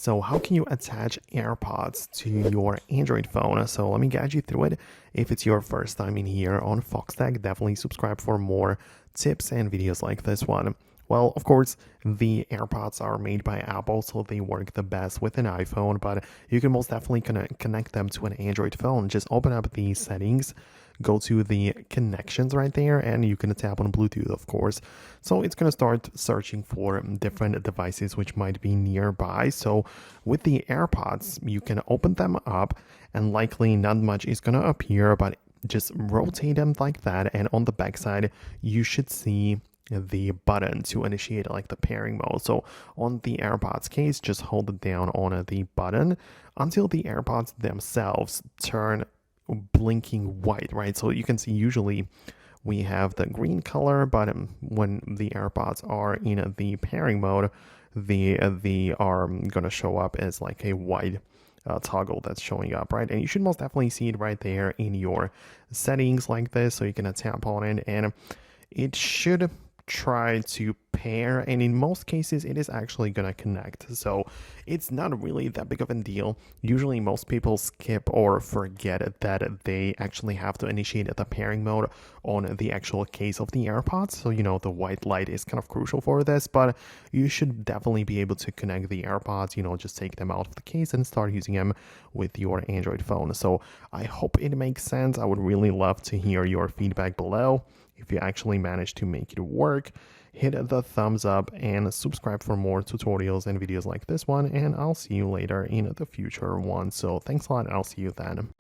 So how can you attach AirPods to your Android phone? So let me guide you through it. If it's your first time in here on Foxtecc, definitely subscribe for more tips and videos like this one. Well, of course, the AirPods are made by Apple, so they work the best with an iPhone, but you can most definitely connect them to an Android phone. Just open up the settings, go to the connections right there, and you can tap on Bluetooth, of course. So it's going to start searching for different devices which might be nearby. So with the AirPods, you can open them up, and likely not much is going to appear, but just rotate them like that, and on the back side, you should see the button to initiate like the pairing mode. So on the AirPods case, just hold it down on the button until the AirPods themselves turn blinking white, right? So you can see usually we have the green color, but when the AirPods are in the pairing mode, they are going to show up as like a white toggle that's showing up, right? And you should most definitely see it right there in your settings like this. So you can tap on it and it should try to pair, and in most cases it is actually going to connect, so it's not really that big of a deal. Usually most people skip or forget that they actually have to initiate the pairing mode on the actual case of the AirPods, so the white light is kind of crucial for this, but you should definitely be able to connect the AirPods, just take them out of the case and start using them with your Android phone. So I hope it makes sense. I would really love to hear your feedback below. If you actually manage to make it work, hit the thumbs up and subscribe for more tutorials and videos like this one, and I'll see you later in the future one. So thanks a lot, and I'll see you then.